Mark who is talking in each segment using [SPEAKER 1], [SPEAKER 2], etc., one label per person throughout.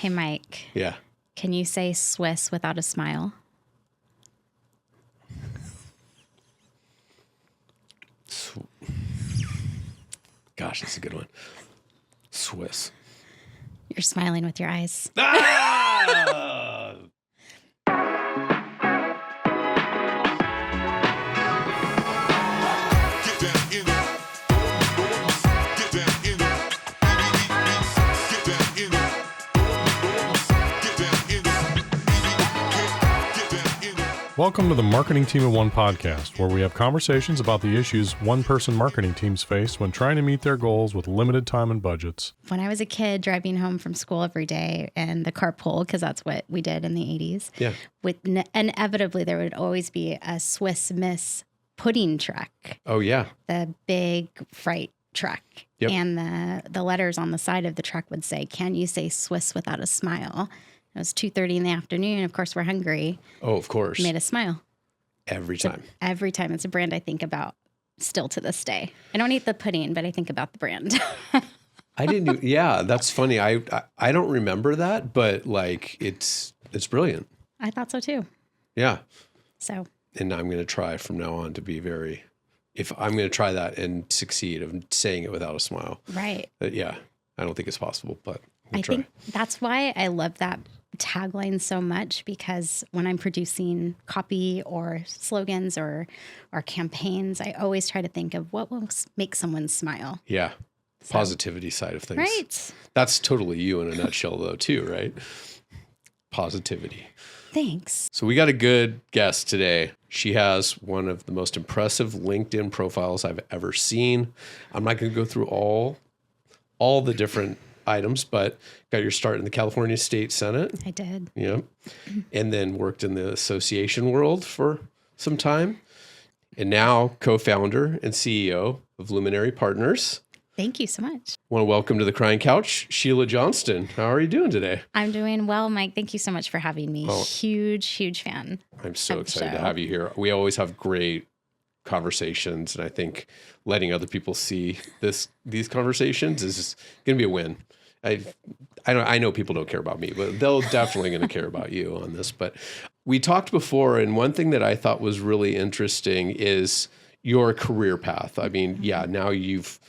[SPEAKER 1] Hey, Mike.
[SPEAKER 2] Yeah.
[SPEAKER 1] Can you say Swiss without a smile?
[SPEAKER 2] Gosh, that's a good one. Swiss.
[SPEAKER 1] You're smiling with your eyes.
[SPEAKER 2] Ah!
[SPEAKER 3] Welcome to the Marketing Team of One podcast, where we have conversations about the issues one-person marketing teams face when trying to meet their goals with limited time and budgets.
[SPEAKER 1] When I was a kid driving home from school every day and the carpool, because that's what we did in the 80s, inevitably there would always be a Swiss Miss pudding truck.
[SPEAKER 2] Oh, yeah.
[SPEAKER 1] The big freight truck.
[SPEAKER 2] Yep.
[SPEAKER 1] And the letters on the side of the truck would say, "Can you say Swiss without a smile?" It was 2:30 in the afternoon. Of course, we're hungry.
[SPEAKER 2] Oh, of course.
[SPEAKER 1] Made us smile.
[SPEAKER 2] Every time.
[SPEAKER 1] Every time. It's a brand I think about still to this day. I don't eat the pudding, but I think about the brand.
[SPEAKER 2] I didn't do, yeah, that's funny. I don't remember that, but like it's brilliant.
[SPEAKER 1] I thought so too.
[SPEAKER 2] Yeah.
[SPEAKER 1] So.
[SPEAKER 2] And I'm going to try from now on to be if I'm going to try that and succeed of saying it without a smile.
[SPEAKER 1] Right.
[SPEAKER 2] Yeah. I don't think it's possible, but
[SPEAKER 1] I think that's why I love that tagline so much, because when I'm producing copy or slogans or campaigns, I always try to think of what will make someone smile.
[SPEAKER 2] Yeah. Positivity side of things.
[SPEAKER 1] Right.
[SPEAKER 2] That's totally you in a nutshell though too, right? Positivity.
[SPEAKER 1] Thanks.
[SPEAKER 2] So we got a good guest today. She has one of the most impressive LinkedIn profiles I've ever seen. I'm not going to go through all the different items, but got your start in the California State Senate.
[SPEAKER 1] I did.
[SPEAKER 2] Yeah. And then worked in the association world for some time. And now co-founder and CEO of Luminari Partners.
[SPEAKER 1] Thank you so much.
[SPEAKER 2] Want to welcome to the Crying Couch, Sheila Johnston. How are you doing today?
[SPEAKER 1] I'm doing well, Mike. Thank you so much for having me.
[SPEAKER 2] Oh.
[SPEAKER 1] Huge fan.
[SPEAKER 2] I'm so excited to have you here. We always have great conversations, and I think letting other people see these conversations is going to be a win. I know people don't care about me, but they're definitely going to care about you on this. But we talked before, and one thing that I thought was really interesting is your career path. I mean, yeah, now you've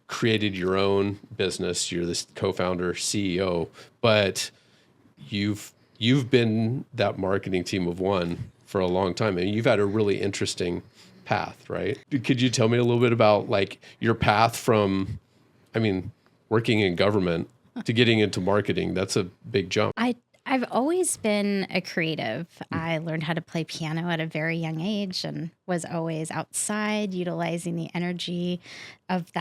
[SPEAKER 2] created your own business. You're this co-founder, CEO, but you've been that marketing team of one for a long time, and you've had a really interesting path, right? Could you tell me a little bit about like your path from, working in government to getting into marketing? That's a big jump.
[SPEAKER 1] I've always been a creative. I learned how to play piano at a very young age and was always outside utilizing the energy of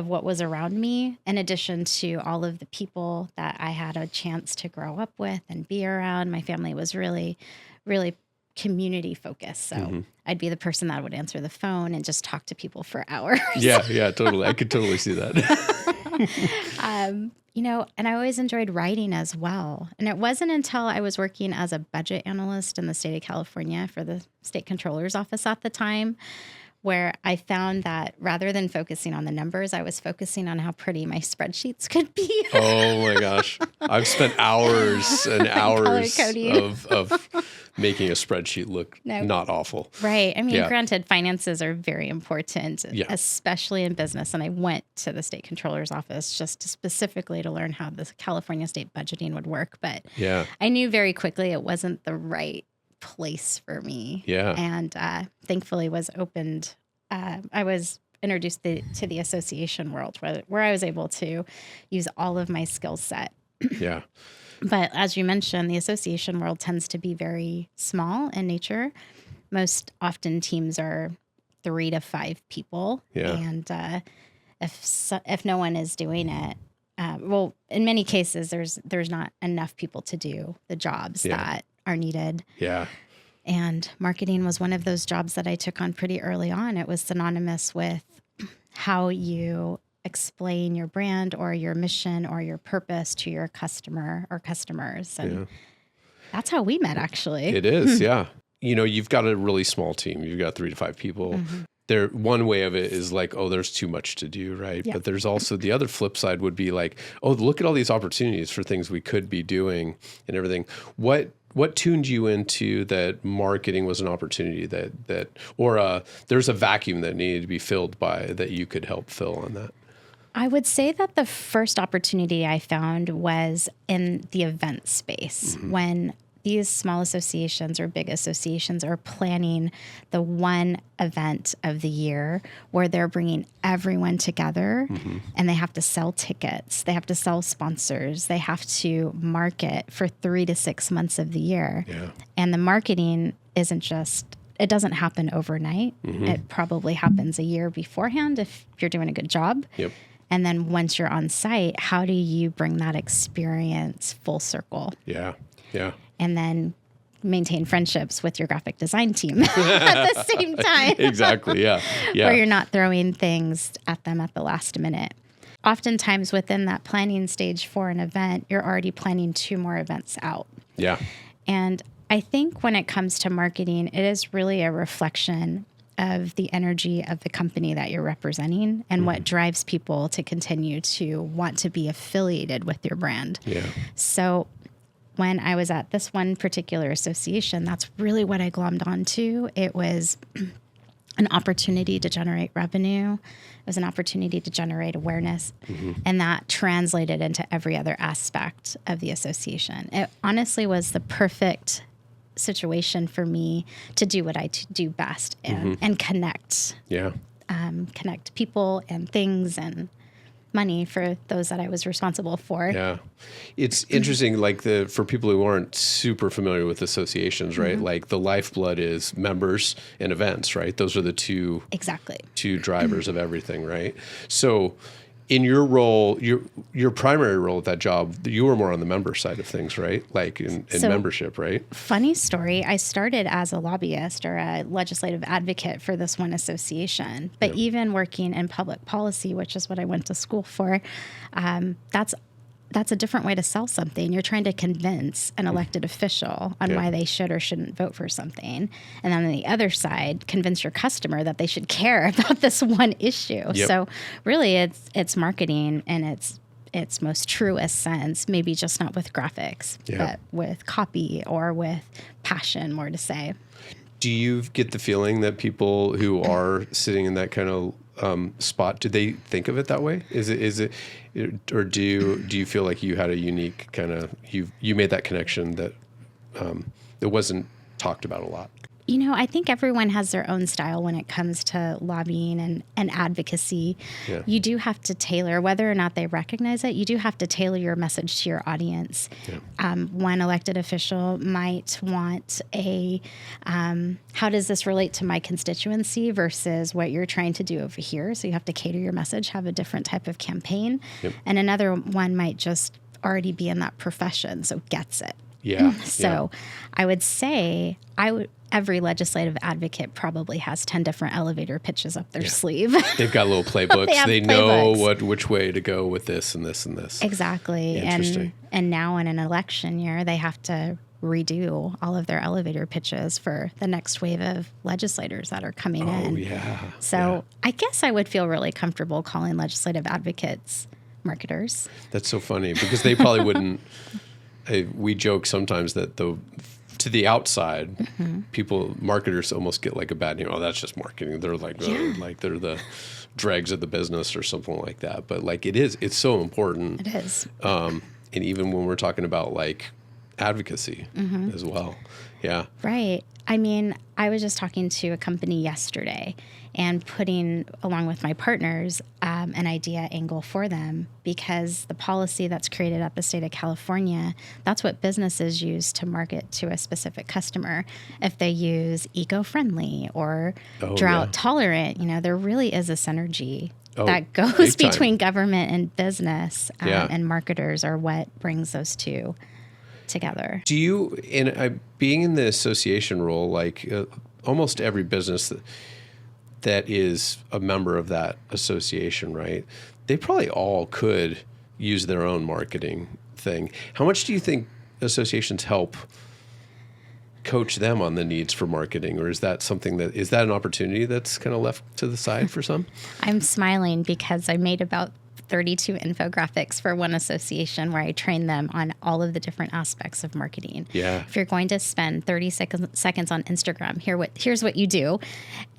[SPEAKER 1] what was around me, in addition to all of the people that I had a chance to grow up with and be around. My family was really, really community focused. So I'd be the person that would answer the phone and just talk to people for hours.
[SPEAKER 2] Yeah, totally. I could totally see that.
[SPEAKER 1] And I always enjoyed writing as well. And it wasn't until I was working as a budget analyst in the state of California for the state controller's office at the time, where I found that rather than focusing on the numbers, I was focusing on how pretty my spreadsheets could be.
[SPEAKER 2] Oh my gosh. I've spent hours and hours of making a spreadsheet look not awful.
[SPEAKER 1] Right. Granted, finances are very important, especially in business. And I went to the state controller's office just specifically to learn how the California state budgeting would work. But I knew very quickly it wasn't the right place for me.
[SPEAKER 2] Yeah.
[SPEAKER 1] And thankfully I was introduced to the association world where I was able to use all of my skill set.
[SPEAKER 2] Yeah.
[SPEAKER 1] But as you mentioned, the association world tends to be very small in nature. Most often teams are 3 to 5 people.
[SPEAKER 2] Yeah.
[SPEAKER 1] And if no one is doing it, in many cases, there's not enough people to do the jobs that are needed.
[SPEAKER 2] Yeah.
[SPEAKER 1] And marketing was one of those jobs that I took on pretty early on. It was synonymous with how you explain your brand or your mission or your purpose to your customer or customers. And that's how we met, actually.
[SPEAKER 2] It is, yeah. You've got a really small team. You've got 3 to 5 people. one way of it is like, oh, there's too much to do, right?
[SPEAKER 1] Yeah.
[SPEAKER 2] But there's also the other flip side would be like, oh, look at all these opportunities for things we could be doing and everything. What tuned you into that marketing was an opportunity or there's a vacuum that needed to be filled by that you could help fill on that?
[SPEAKER 1] I would say that the first opportunity I found was in the event space when these small associations or big associations are planning the one event of the year where they're bringing everyone together and they have to sell tickets, they have to sell sponsors, they have to market for 3 to 6 months of the year.
[SPEAKER 2] Yeah.
[SPEAKER 1] And the marketing it doesn't happen overnight. It probably happens a year beforehand if you're doing a good job.
[SPEAKER 2] Yep.
[SPEAKER 1] And then once you're on site, how do you bring that experience full circle?
[SPEAKER 2] Yeah. Yeah.
[SPEAKER 1] And then maintain friendships with your graphic design team at the same time.
[SPEAKER 2] Exactly. Yeah. Yeah.
[SPEAKER 1] Where you're not throwing things at them at the last minute. Oftentimes within that planning stage for an event, you're already planning 2 more events out.
[SPEAKER 2] Yeah.
[SPEAKER 1] And I think when it comes to marketing, it is really a reflection of the energy of the company that you're representing and what drives people to continue to want to be affiliated with your brand.
[SPEAKER 2] Yeah.
[SPEAKER 1] So when I was at this one particular association, that's really what I glommed onto. It was an opportunity to generate revenue. It was an opportunity to generate awareness. And that translated into every other aspect of the association. It honestly was the perfect situation for me to do what I do best and connect.
[SPEAKER 2] Yeah.
[SPEAKER 1] Connect people and things and money for those that I was responsible for.
[SPEAKER 2] Yeah. It's interesting, like for people who aren't super familiar with associations, right? Like the lifeblood is members and events, right? Those are the two drivers of everything, right? So in your role, your primary role at that job, you were more on the member side of things, right? Like in membership, right?
[SPEAKER 1] Funny story. I started as a lobbyist or a legislative advocate for this one association, but even working in public policy, which is what I went to school for, that's a different way to sell something. You're trying to convince an elected official on why they should or shouldn't vote for something. And then on the other side, convince your customer that they should care about this one issue.
[SPEAKER 2] Yep.
[SPEAKER 1] So really it's marketing in its most truest sense, maybe just not with graphics, but with copy or with passion, more to say.
[SPEAKER 2] Do you get the feeling that people who are sitting in that kind of spot, do they think of it that way? Is it, or do you feel like you had a unique kind of, you made that connection that it wasn't talked about a lot?
[SPEAKER 1] You know, I think everyone has their own style when it comes to lobbying and advocacy. Yeah. You do have to tailor, whether or not they recognize it, you do have to tailor your message to your audience. Yeah. One elected official might want how does this relate to my constituency versus what you're trying to do over here? So you have to cater your message, have a different type of campaign. Yep. And another one might just already be in that profession, so gets it.
[SPEAKER 2] Yeah.
[SPEAKER 1] So I would say every legislative advocate probably has 10 different elevator pitches up their sleeve.
[SPEAKER 2] They've got little playbooks. They know which way to go with this and this and this.
[SPEAKER 1] Exactly.
[SPEAKER 2] Interesting.
[SPEAKER 1] And now in an election year, they have to redo all of their elevator pitches for the next wave of legislators that are coming in.
[SPEAKER 2] Oh, yeah.
[SPEAKER 1] So I guess I would feel really comfortable calling legislative advocates marketers.
[SPEAKER 2] That's so funny because they probably wouldn't. We joke sometimes that to the outside, marketers almost get like a bad name. Oh, that's just marketing. They're like, like they're the dregs of the business or something like that. But like it's so important.
[SPEAKER 1] It is.
[SPEAKER 2] And even when we're talking about like advocacy as well. Yeah.
[SPEAKER 1] Right. I mean, I was just talking to a company yesterday and putting, along with my partners, an idea angle for them because the policy that's created at the state of California, that's what businesses use to market to a specific customer. If they use eco-friendly or drought tolerant, there really is a synergy that goes between government and business, and marketers are what brings those two together.
[SPEAKER 2] Do you, being in the association role, like almost every business that is a member of that association, right? They probably all could use their own marketing thing. How much do you think associations help coach them on the needs for marketing, or is that an opportunity that's kind of left to the side for some?
[SPEAKER 1] I'm smiling because I made about 32 infographics for one association where I train them on all of the different aspects of marketing.
[SPEAKER 2] Yeah.
[SPEAKER 1] If you're going to spend 30 seconds on Instagram, here's what you do.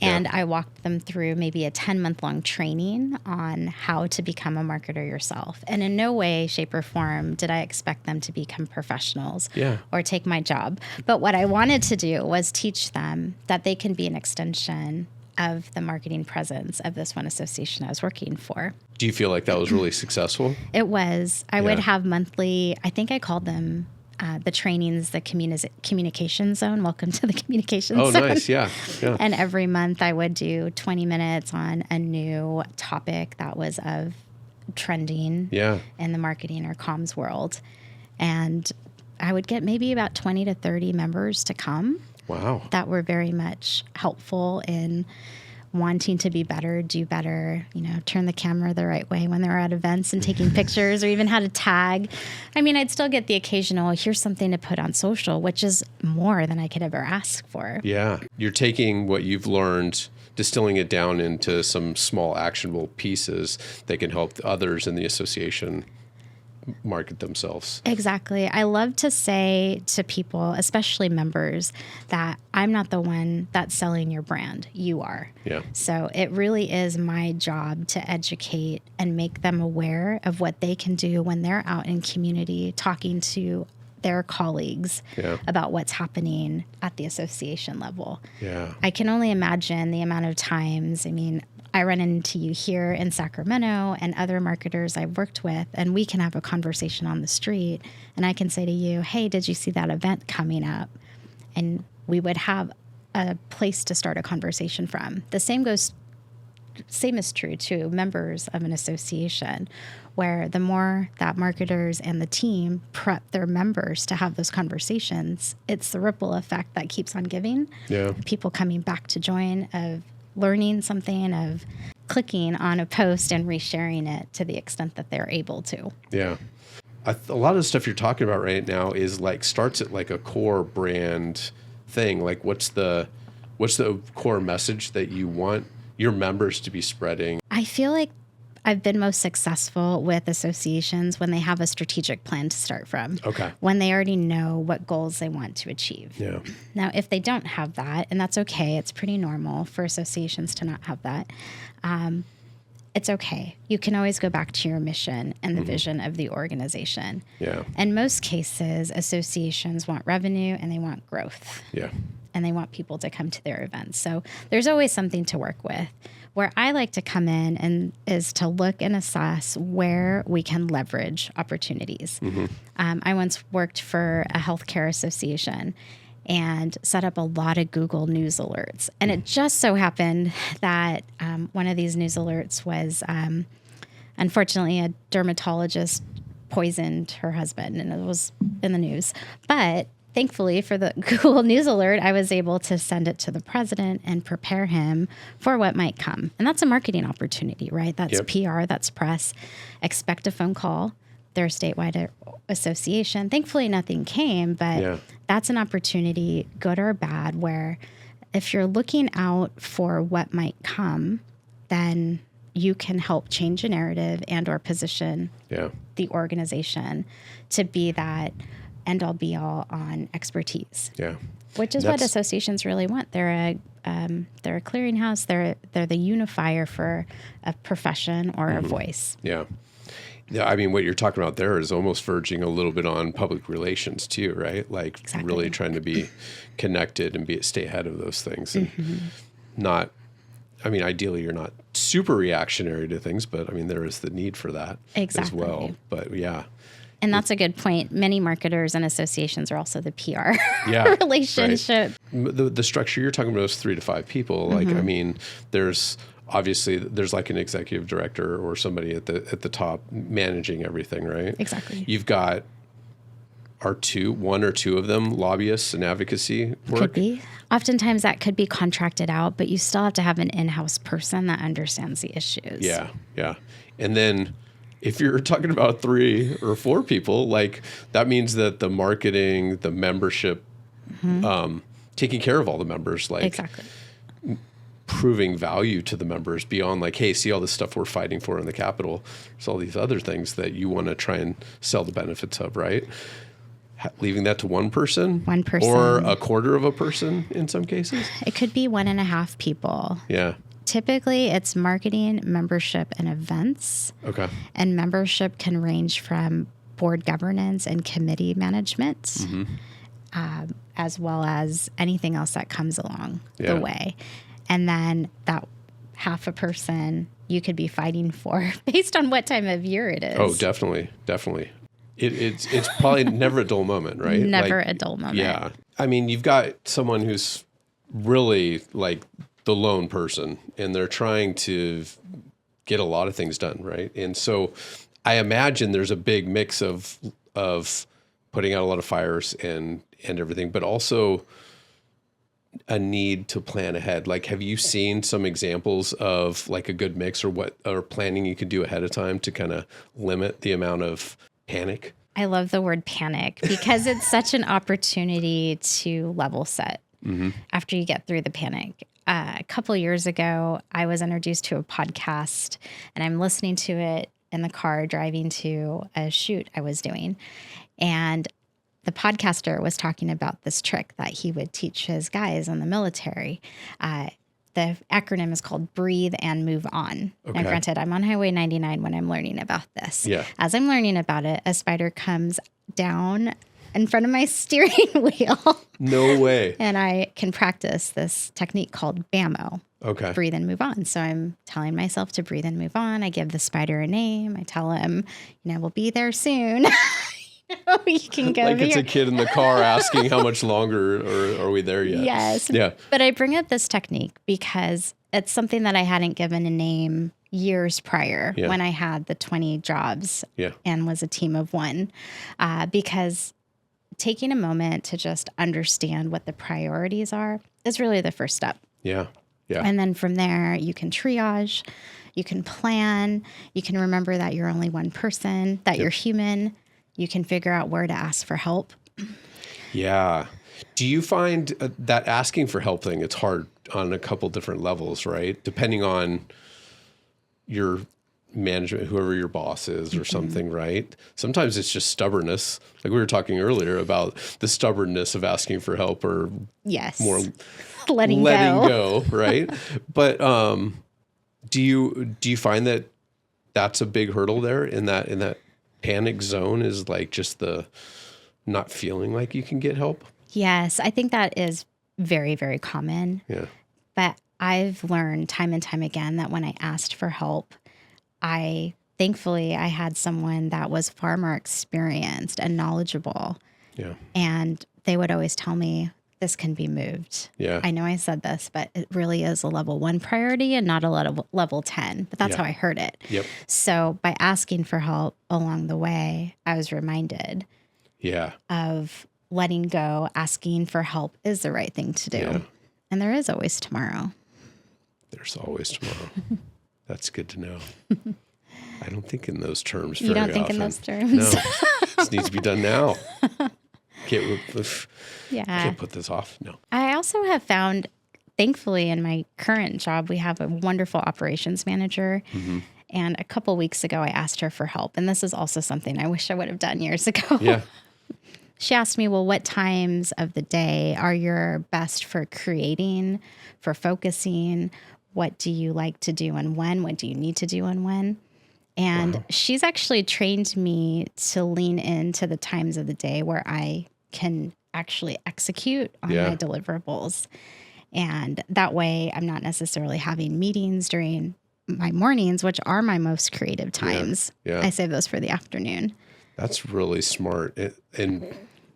[SPEAKER 1] And I walked them through maybe a 10-month-long training on how to become a marketer yourself. And in no way, shape, or form did I expect them to become professionals or take my job. But what I wanted to do was teach them that they can be an extension of the marketing presence of this one association I was working for.
[SPEAKER 2] Do you feel like that was really successful?
[SPEAKER 1] It was. I would have monthly, I think I called them the trainings, the communication zone. Welcome to the communication zone.
[SPEAKER 2] Oh, nice. Yeah.
[SPEAKER 1] And every month I would do 20 minutes on a new topic that was of trending in the marketing or comms world. And I would get maybe about 20 to 30 members to come.
[SPEAKER 2] Wow.
[SPEAKER 1] That were very much helpful in wanting to be better, do better, turn the camera the right way when they were at events and taking pictures, or even how to tag. I mean, I'd still get the occasional, here's something to put on social, which is more than I could ever ask for.
[SPEAKER 2] Yeah. You're taking what you've learned, distilling it down into some small actionable pieces that can help others in the association market themselves.
[SPEAKER 1] Exactly. I love to say to people, especially members, that I'm not the one that's selling your brand. You are.
[SPEAKER 2] Yeah.
[SPEAKER 1] So it really is my job to educate and make them aware of what they can do when they're out in community talking to their colleagues about what's happening at the association level.
[SPEAKER 2] Yeah.
[SPEAKER 1] I can only imagine the amount of times, I run into you here in Sacramento and other marketers I've worked with, and we can have a conversation on the street, and I can say to you, hey, did you see that event coming up? And we would have a place to start a conversation from. The same is true to members of an association, where the more that marketers and the team prep their members to have those conversations, it's the ripple effect that keeps on giving.
[SPEAKER 2] Yeah.
[SPEAKER 1] People coming back to join, of learning something, of clicking on a post and resharing it to the extent that they're able to.
[SPEAKER 2] Yeah. A lot of the stuff you're talking about right now is starts at a core brand thing. What's the core message that you want your members to be spreading?
[SPEAKER 1] I feel like I've been most successful with associations when they have a strategic plan to start from.
[SPEAKER 2] Okay.
[SPEAKER 1] When they already know what goals they want to achieve.
[SPEAKER 2] Yeah.
[SPEAKER 1] Now, if they don't have that, and that's okay, it's pretty normal for associations to not have that. It's okay. You can always go back to your mission and the vision of the organization.
[SPEAKER 2] Yeah.
[SPEAKER 1] In most cases, associations want revenue and they want growth.
[SPEAKER 2] Yeah.
[SPEAKER 1] And they want people to come to their events. So there's always something to work with. Where I like to come in and is to look and assess where we can leverage opportunities. I once worked for a healthcare association and set up a lot of Google News alerts. And it just so happened that one of these news alerts was, unfortunately, a dermatologist poisoned her husband, and it was in the news. But thankfully for the Google News alert, I was able to send it to the president and prepare him for what might come. And that's a marketing opportunity, right? That's PR, that's press. Expect a phone call. They're a statewide association. Thankfully, nothing came, but that's an opportunity, good or bad, where if you're looking out for what might come, then you can help change a narrative and or position the organization to be that end-all be-all on expertise.
[SPEAKER 2] Yeah.
[SPEAKER 1] Which is what associations really want. They're a clearinghouse. They're the unifier for a profession or a voice.
[SPEAKER 2] Yeah. Yeah, I mean, what you're talking about there is almost verging a little bit on public relations too, right? Really trying to be connected and stay ahead of those things, and ideally you're not super reactionary to things, but there is the need for that as well. But yeah.
[SPEAKER 1] And that's a good point. Many marketers and associations are also the PR relationship.
[SPEAKER 2] Right. The structure you're talking about is 3 to 5 people. There's obviously an executive director or somebody at the top managing everything, right?
[SPEAKER 1] Exactly.
[SPEAKER 2] You've got one or two of them lobbyists and advocacy work?
[SPEAKER 1] Could be. Oftentimes that could be contracted out, but you still have to have an in-house person that understands the issues.
[SPEAKER 2] Yeah, yeah. And then if you're talking about 3 or 4 people, that means that the marketing, the membership taking care of all the members, like
[SPEAKER 1] Exactly.
[SPEAKER 2] proving value to the members beyond like, hey, see all this stuff we're fighting for in the Capitol. There's all these other things that you want to try and sell the benefits of, right? Leaving that to one person. Or a quarter of a person in some cases.
[SPEAKER 1] It could be 1.5 people.
[SPEAKER 2] Yeah.
[SPEAKER 1] Typically, it's marketing, membership, and events.
[SPEAKER 2] Okay.
[SPEAKER 1] And membership can range from board governance and committee management, as well as anything else that comes along the way. And then that half a person you could be fighting for based on what time of year it is.
[SPEAKER 2] Oh, definitely. Definitely. It's probably never a dull moment, right?
[SPEAKER 1] Never a dull moment.
[SPEAKER 2] Yeah. I mean, you've got someone who's really like the lone person and they're trying to get a lot of things done, right? And so I imagine there's a big mix of putting out a lot of fires and everything, but also a need to plan ahead. Like, have you seen some examples of like a good mix or planning you could do ahead of time to kind of limit the amount of panic?
[SPEAKER 1] I love the word panic because it's such an opportunity to level set after you get through the panic. A couple years ago, I was introduced to a podcast and I'm listening to it in the car driving to a shoot I was doing. And the podcaster was talking about this trick that he would teach his guys in the military. The acronym is called Breathe and Move On.
[SPEAKER 2] Okay.
[SPEAKER 1] And granted, I'm on Highway 99 when I'm learning about this.
[SPEAKER 2] Yeah.
[SPEAKER 1] As I'm learning about it, a spider comes down in front of my steering wheel.
[SPEAKER 2] No way.
[SPEAKER 1] And I can practice this technique called BAMO.
[SPEAKER 2] Okay.
[SPEAKER 1] Breathe and move on. So I'm telling myself to breathe and move on. I give the spider a name. I tell him, we'll be there soon. You can go
[SPEAKER 2] like
[SPEAKER 1] here.
[SPEAKER 2] It's a kid in the car asking how much longer or are we there yet?
[SPEAKER 1] Yes.
[SPEAKER 2] Yeah.
[SPEAKER 1] But I bring up this technique because it's something that I hadn't given a name years prior when I had the 20 jobs and was a team of one. Because taking a moment to just understand what the priorities are is really the first step.
[SPEAKER 2] Yeah. Yeah.
[SPEAKER 1] And then from there, you can triage, you can plan, you can remember that you're only one person, that you're human. You can figure out where to ask for help.
[SPEAKER 2] Yeah. Do you find that asking for help thing, it's hard on a couple different levels, right? Depending on your management, whoever your boss is or something, right? Sometimes it's just stubbornness. Like we were talking earlier about the stubbornness of asking for help or more
[SPEAKER 1] letting
[SPEAKER 2] go, right? But do you find that that's a big hurdle there in that panic zone is like just the not feeling like you can get help?
[SPEAKER 1] Yes, I think that is very, very common.
[SPEAKER 2] Yeah.
[SPEAKER 1] But I've learned time and time again that when I asked for help, thankfully I had someone that was far more experienced and knowledgeable.
[SPEAKER 2] Yeah.
[SPEAKER 1] And they would always tell me, this can be moved.
[SPEAKER 2] Yeah.
[SPEAKER 1] I know I said this, but it really is a level 1 priority and not a level 10. But that's how I heard it.
[SPEAKER 2] Yep.
[SPEAKER 1] So by asking for help along the way, I was reminded of letting go, asking for help is the right thing to do.
[SPEAKER 2] Yeah.
[SPEAKER 1] And there is always tomorrow.
[SPEAKER 2] There's always tomorrow. That's good to know. I don't think in those terms
[SPEAKER 1] You
[SPEAKER 2] very
[SPEAKER 1] don't think
[SPEAKER 2] often.
[SPEAKER 1] in those terms?
[SPEAKER 2] No. This needs to be done now. Can't put this off. No.
[SPEAKER 1] I also have found, thankfully, in my current job, we have a wonderful operations manager. And a couple weeks ago, I asked her for help. And this is also something I wish I would have done years ago.
[SPEAKER 2] Yeah.
[SPEAKER 1] She asked me, well, what times of the day are your best for creating, for focusing? What do you like to do and when? What do you need to do and when? And she's actually trained me to lean into the times of the day where I can actually execute on my deliverables. And that way I'm not necessarily having meetings during my mornings, which are my most creative times.
[SPEAKER 2] Yeah.
[SPEAKER 1] I save those for the afternoon.
[SPEAKER 2] That's really smart and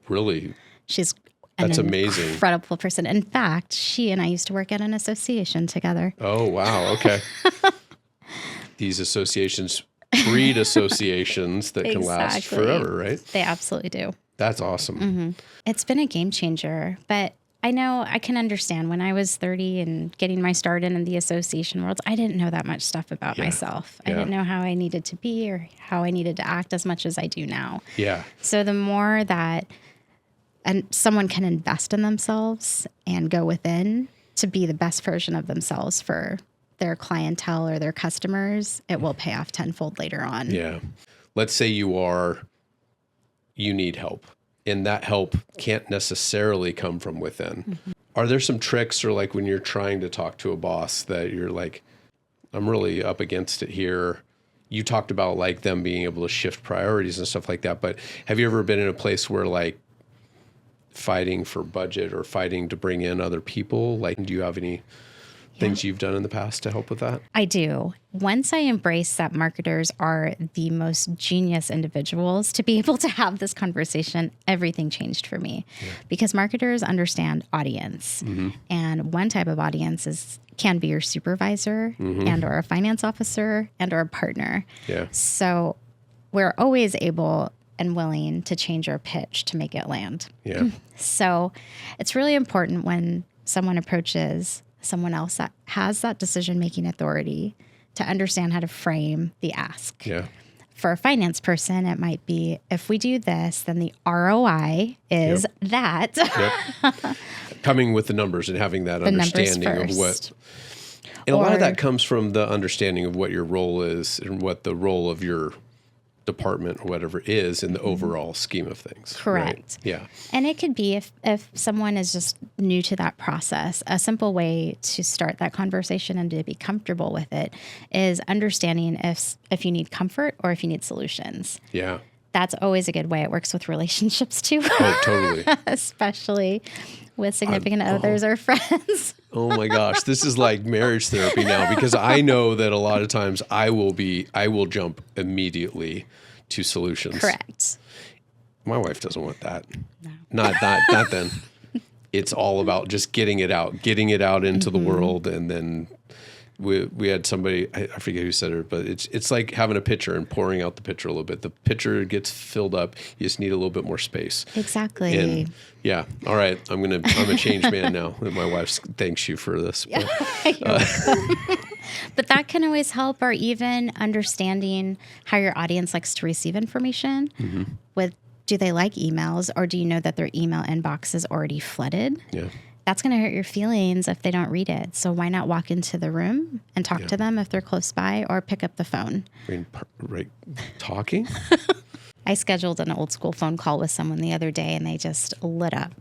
[SPEAKER 2] really
[SPEAKER 1] She's
[SPEAKER 2] that's amazing.
[SPEAKER 1] Incredible person. In fact, she and I used to work at an association together.
[SPEAKER 2] Oh, wow. Okay. These associations breed associations that can last forever, right?
[SPEAKER 1] They absolutely do.
[SPEAKER 2] That's awesome.
[SPEAKER 1] Mm-hmm. It's been a game changer, but I know I can understand when I was 30 and getting my start in the association world, I didn't know that much stuff about myself. I didn't know how I needed to be or how I needed to act as much as I do now.
[SPEAKER 2] Yeah.
[SPEAKER 1] So the more that and someone can invest in themselves and go within to be the best version of themselves for their clientele or their customers, it will pay off tenfold later on.
[SPEAKER 2] Yeah. Let's say you need help, and that help can't necessarily come from within. Mm-hmm. Are there some tricks, or like when you're trying to talk to a boss that you're like, I'm really up against it here? You talked about like them being able to shift priorities and stuff like that, but have you ever been in a place where like fighting for budget or fighting to bring in other people? Like, do you have any things you've done in the past to help with that?
[SPEAKER 1] I do. Once I embrace that marketers are the most genius individuals to be able to have this conversation, everything changed for me because marketers understand audience. Mm-hmm. And one type of audience can be your supervisor and or a finance officer and or a partner. Yeah. So we're always able and willing to change our pitch to make it land. Yeah. So it's really important when someone approaches someone else that has that decision-making authority to understand how to frame the ask. Yeah. For a finance person, it might be, if we do this, then the ROI is that.
[SPEAKER 2] Yep. Coming with the numbers and having that understanding of what... And a lot of that comes from the understanding of what your role is and what the role of your department or whatever is in the overall scheme of things.
[SPEAKER 1] Correct.
[SPEAKER 2] Right? Yeah.
[SPEAKER 1] And it could be if someone is just new to that process, a simple way to start that conversation and to be comfortable with it is understanding if you need comfort or if you need solutions. Yeah. That's always a good way. It works with relationships too. Oh, totally. Especially with significant others or friends.
[SPEAKER 2] Oh my gosh. This is like marriage therapy now, because I know that a lot of times I will jump immediately to solutions.
[SPEAKER 1] Correct.
[SPEAKER 2] My wife doesn't want that. No. Not then. It's all about just getting it out into the world. And then we had somebody, I forget who said it, but it's like having a pitcher and pouring out the pitcher a little bit. The pitcher gets filled up. You just need a little bit more space.
[SPEAKER 1] Exactly.
[SPEAKER 2] And yeah. All right. I'm a changed man now. My wife thanks you for this.
[SPEAKER 1] But that can always help, or even understanding how your audience likes to receive information. Mm-hmm. Do they like emails, or do you know that their email inbox is already flooded? Yeah. That's going to hurt your feelings if they don't read it. So why not walk into the room and talk to them if they're close by, or pick up the phone?
[SPEAKER 2] Talking?
[SPEAKER 1] I scheduled an old school phone call with someone the other day, and they just lit up.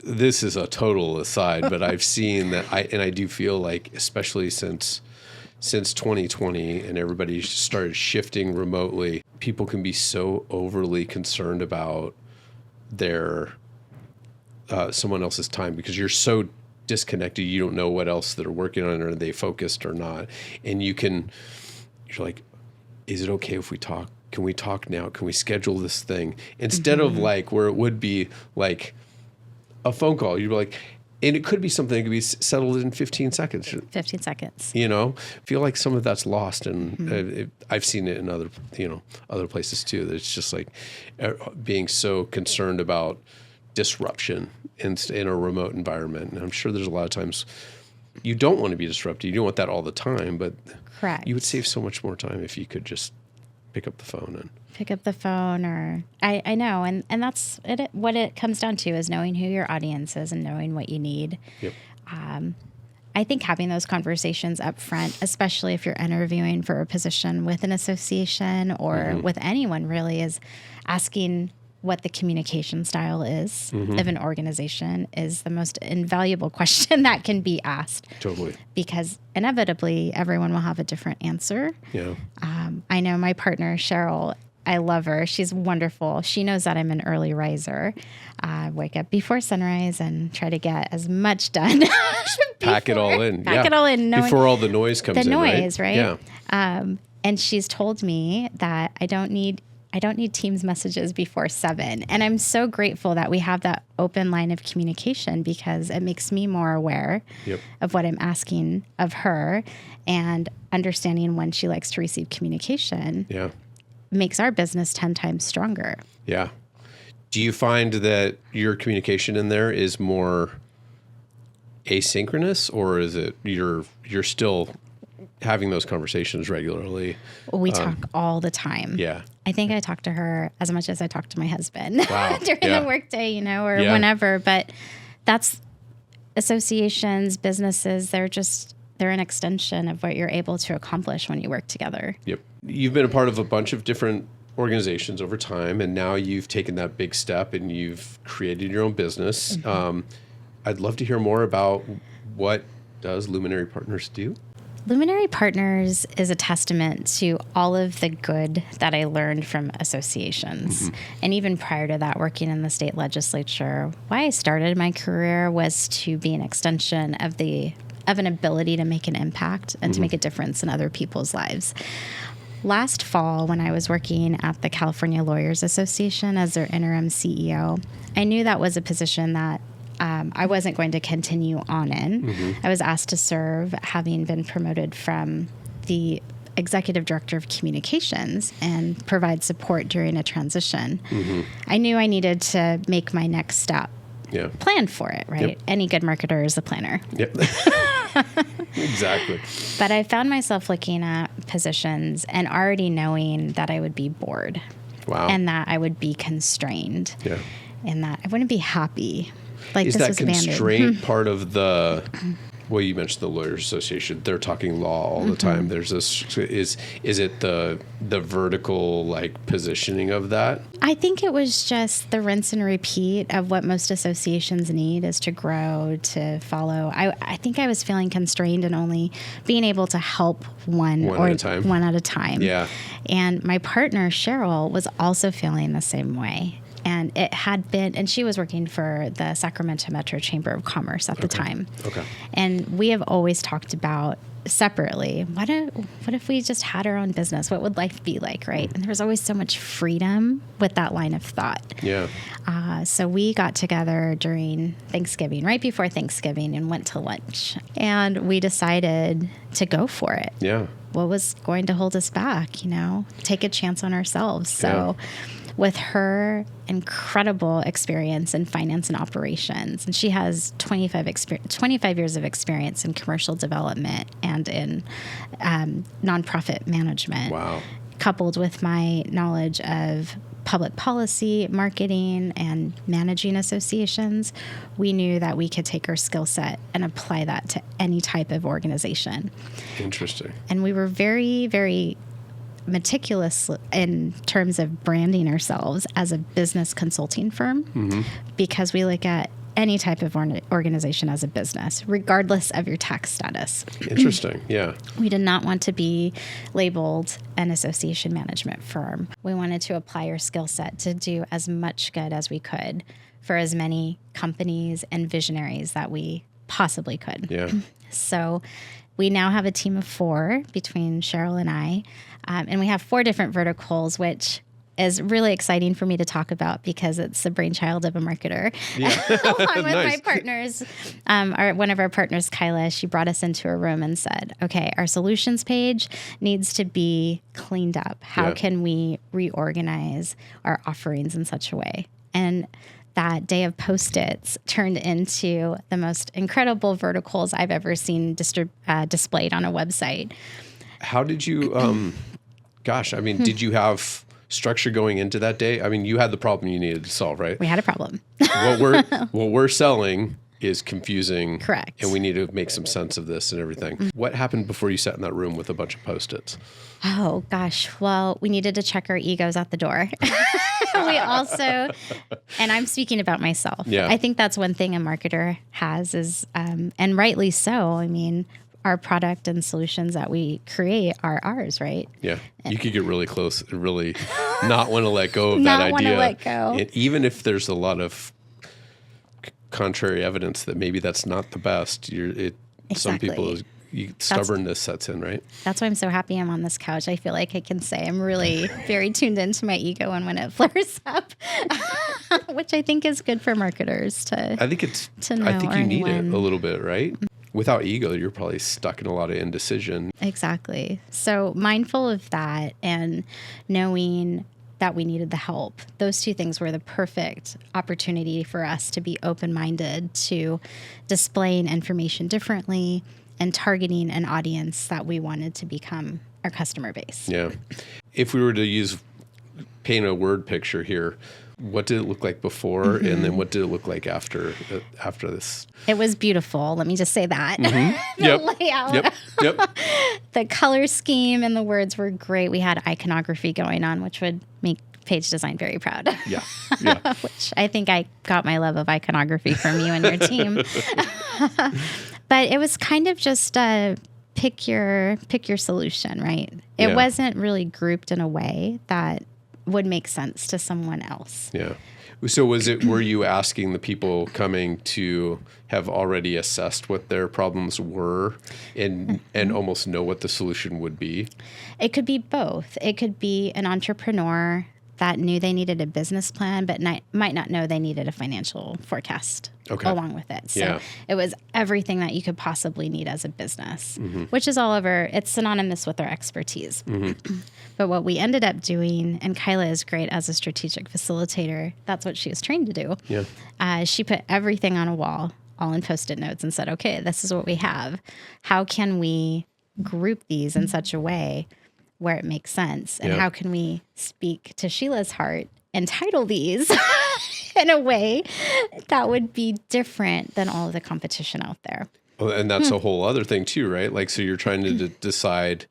[SPEAKER 2] This is a total aside, but I've seen that, I do feel like, especially since 2020 and everybody started shifting remotely, people can be so overly concerned about their someone else's time, because you're so disconnected. You don't know what else they're working on, or are they focused or not. And you're like, is it okay if we talk? Can we talk now? Can we schedule this thing? Instead of like where it would be like a phone call, you'd be like, and it could be something that could be settled in 15 seconds.
[SPEAKER 1] 15 seconds.
[SPEAKER 2] I feel like some of that's lost. And I've seen it in other places too. That it's just like being so concerned about disruption in a remote environment. And I'm sure there's a lot of times you don't want to be disrupted. You don't want that all the time, but
[SPEAKER 1] correct.
[SPEAKER 2] You would save so much more time if you could just pick up the phone.
[SPEAKER 1] Or I know. And that's it. What it comes down to is knowing who your audience is and knowing what you need. Yep. I think having those conversations up front, especially if you're interviewing for a position with an association or with anyone really, is asking what the communication style is of an organization is the most invaluable question that can be asked.
[SPEAKER 2] Totally.
[SPEAKER 1] Because inevitably everyone will have a different answer. Yeah. I know my partner, Cheryl, I love her. She's wonderful. She knows that I'm an early riser. I wake up before sunrise and try to get as much done.
[SPEAKER 2] Pack it all in.
[SPEAKER 1] Pack it all in.
[SPEAKER 2] Before all the noise comes in.
[SPEAKER 1] The noise, right? Yeah. And she's told me that I don't need Teams messages before 7. And I'm so grateful that we have that open line of communication, because it makes me more aware of what I'm asking of her, and understanding when she likes to receive communication makes our business 10 times stronger.
[SPEAKER 2] Yeah. Do you find that your communication in there is more asynchronous, or is it you're still having those conversations regularly.
[SPEAKER 1] We talk all the time.
[SPEAKER 2] Yeah.
[SPEAKER 1] I think I talk to her as much as I talk to my husband during
[SPEAKER 2] Yeah.
[SPEAKER 1] the workday, or whenever. But that's associations, businesses, they're an extension of what you're able to accomplish when you work together.
[SPEAKER 2] Yep. You've been a part of a bunch of different organizations over time, and now you've taken that big step and you've created your own business. I'd love to hear more about what does Luminari Partners do?
[SPEAKER 1] Luminari Partners is a testament to all of the good that I learned from associations. And even prior to that, working in the state legislature, why I started my career was to be an extension of an ability to make an impact and to make a difference in other people's lives. Last fall, when I was working at the California Lawyers Association as their interim CEO, I knew that was a position that I wasn't going to continue on in. I was asked to serve, having been promoted from the executive director of communications and provide support during a transition. I knew I needed to make my next step.
[SPEAKER 2] Yeah.
[SPEAKER 1] Plan for it, right?
[SPEAKER 2] Yep.
[SPEAKER 1] Any good marketer is a planner.
[SPEAKER 2] Yep. Exactly.
[SPEAKER 1] But I found myself looking at positions and already knowing that I would be bored.
[SPEAKER 2] Wow.
[SPEAKER 1] And that I would be constrained.
[SPEAKER 2] Yeah.
[SPEAKER 1] And that I wouldn't be happy. Like
[SPEAKER 2] Is
[SPEAKER 1] this
[SPEAKER 2] that
[SPEAKER 1] was abandoned.
[SPEAKER 2] constraint part of the? Well, you mentioned the Lawyers Association. They're talking law all the time. There's this. Is it the vertical positioning of that?
[SPEAKER 1] I think it was just the rinse and repeat of what most associations need is to grow, to follow. I think I was feeling constrained and only being able to help one at a time.
[SPEAKER 2] Yeah.
[SPEAKER 1] And my partner, Cheryl, was also feeling the same way. And it had been, and she was working for the Sacramento Metro Chamber of Commerce at the time.
[SPEAKER 2] Okay.
[SPEAKER 1] And we have always talked about separately, what if we just had our own business? What would life be like, right? And there was always so much freedom with that line of thought.
[SPEAKER 2] Yeah.
[SPEAKER 1] So we got together during Thanksgiving, right before Thanksgiving, and went to lunch. And we decided to go for it.
[SPEAKER 2] Yeah.
[SPEAKER 1] What was going to hold us back, take a chance on ourselves. So with her incredible experience in finance and operations, and she has 25 years of experience in commercial development and in nonprofit management.
[SPEAKER 2] Wow.
[SPEAKER 1] Coupled with my knowledge of public policy, marketing, and managing associations, we knew that we could take our skill set and apply that to any type of organization.
[SPEAKER 2] Interesting.
[SPEAKER 1] And we were very, very meticulous in terms of branding ourselves as a business consulting firm, because we look at any type of organization as a business, regardless of your tax status.
[SPEAKER 2] Interesting. Yeah.
[SPEAKER 1] We did not want to be labeled an association management firm. We wanted to apply our skill set to do as much good as we could for as many companies and visionaries that we possibly could.
[SPEAKER 2] Yeah.
[SPEAKER 1] So we now have a team of 4 between Cheryl and I, and we have 4 different verticals, which is really exciting for me to talk about because it's the brainchild of a marketer.
[SPEAKER 2] Yeah.
[SPEAKER 1] Along with
[SPEAKER 2] Nice.
[SPEAKER 1] my partners. One of our partners, Kyla, she brought us into a room and said, okay, our solutions page needs to be cleaned up. How can we reorganize our offerings in such a way? And that day of Post-its turned into the most incredible verticals I've ever seen displayed on a website.
[SPEAKER 2] How did you, did you have structure going into that day? I mean, you had the problem you needed to solve, right?
[SPEAKER 1] We had a problem.
[SPEAKER 2] What we're selling is confusing.
[SPEAKER 1] Correct.
[SPEAKER 2] And we need to make some sense of this and everything. What happened before you sat in that room with a bunch of Post-its?
[SPEAKER 1] Oh, gosh. Well, we needed to check our egos at the door. We also, and I'm speaking about myself.
[SPEAKER 2] Yeah.
[SPEAKER 1] I think that's one thing a marketer has is, and rightly so. I mean, our product and solutions that we create are ours, right?
[SPEAKER 2] Yeah. You could get really close and really not want to let go of that idea.
[SPEAKER 1] Not want to let go.
[SPEAKER 2] And even if there's a lot of contrary evidence that maybe that's not the best, some people, stubbornness sets in, right?
[SPEAKER 1] That's why I'm so happy I'm on this couch. I feel like I can say I'm really very tuned into my ego and when it flares up, which I think is good for marketers to
[SPEAKER 2] I think you need it a little bit, right? Without ego, you're probably stuck in a lot of indecision.
[SPEAKER 1] Exactly. So mindful of that and knowing that we needed the help. Those 2 things were the perfect opportunity for us to be open-minded to displaying information differently and targeting an audience that we wanted to become our customer base.
[SPEAKER 2] Yeah. If we were to paint a word picture here, what did it look like before, and then what did it look like after this?
[SPEAKER 1] It was beautiful. Let me just say that.
[SPEAKER 2] Mm-hmm.
[SPEAKER 1] The layout.
[SPEAKER 2] Yep.
[SPEAKER 1] The color scheme and the words were great. We had iconography going on, which would make page design very proud.
[SPEAKER 2] Yeah.
[SPEAKER 1] Which I think I got my love of iconography from you and your team. But it was kind of just pick your solution, right? It wasn't really grouped in a way that would make sense to someone else.
[SPEAKER 2] Yeah. So were you asking the people coming to have already assessed what their problems were and almost know what the solution would be?
[SPEAKER 1] It could be both. It could be an entrepreneur that knew they needed a business plan, but might not know they needed a financial forecast along with it. So it was everything that you could possibly need as a business, which is it's synonymous with our expertise. But what we ended up doing, and Kyla is great as a strategic facilitator, that's what she was trained to do. Yeah. She put everything on a wall, all in Post-it notes, and said, okay, this is what we have. How can we group these in such a way where it makes sense? And how can we speak to Sheila's heart and title these in a way that would be different than all of the competition out there?
[SPEAKER 2] Well, and that's a whole other thing too, right? Like, so you're trying to decide,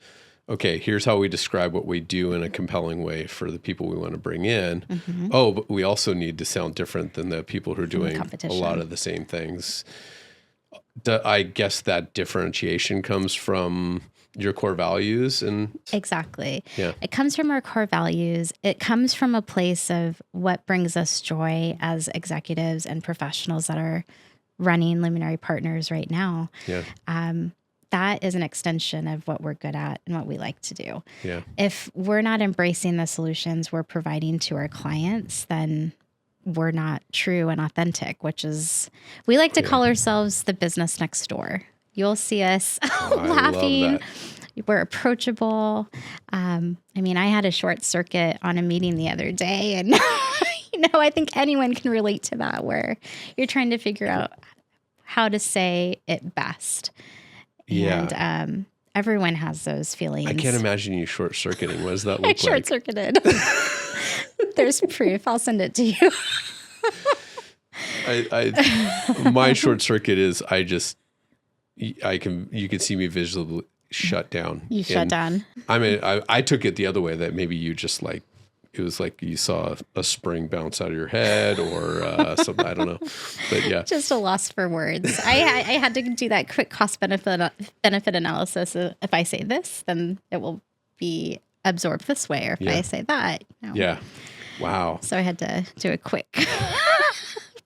[SPEAKER 2] okay, here's how we describe what we do in a compelling way for the people we want to bring in. Oh, but we also need to sound different than the people who are doing a lot of the same things. I guess that differentiation comes from your core values. And
[SPEAKER 1] exactly. Yeah. It comes from our core values. It comes from a place of what brings us joy as executives and professionals that are running Luminari Partners right now. Yeah. That is an extension of what we're good at and what we like to do. Yeah. If we're not embracing the solutions we're providing to our clients, then we're not true and authentic, which is, we like to call ourselves the business next door. You'll see us laughing. We're approachable. I had a short circuit on a meeting the other day, and I think anyone can relate to that, where you're trying to figure out how to say it best. Yeah. And everyone has those feelings.
[SPEAKER 2] I can't imagine you short circuiting. What does that look like?
[SPEAKER 1] I short circuited. There's proof. I'll send it to you.
[SPEAKER 2] My short circuit is you can see me visually shut down.
[SPEAKER 1] You shut down.
[SPEAKER 2] I took it the other way, that maybe you just it was like you saw a spring bounce out of your head or something. I don't know. But yeah.
[SPEAKER 1] Just a loss for words. I had to do that quick cost benefit analysis. If I say this, then it will be absorbed this way. Or if I say that.
[SPEAKER 2] Yeah. Wow.
[SPEAKER 1] So I had to do a quick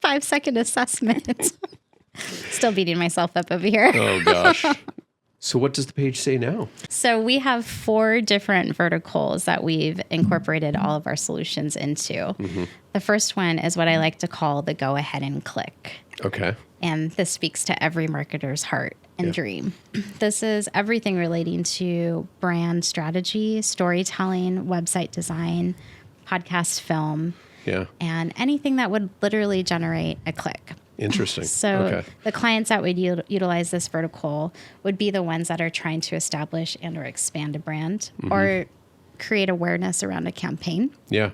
[SPEAKER 1] 5-second assessment. Still beating myself up over here.
[SPEAKER 2] Oh, gosh. So what does the page say now?
[SPEAKER 1] So we have 4 different verticals that we've incorporated all of our solutions into. The first one is what I like to call the go ahead and click. Okay. And this speaks to every marketer's heart and dream. This is everything relating to brand strategy, storytelling, website design, podcast film, and anything that would literally generate a click.
[SPEAKER 2] Interesting.
[SPEAKER 1] So the clients that would utilize this vertical would be the ones that are trying to establish and or expand a brand or create awareness around a campaign. Yeah.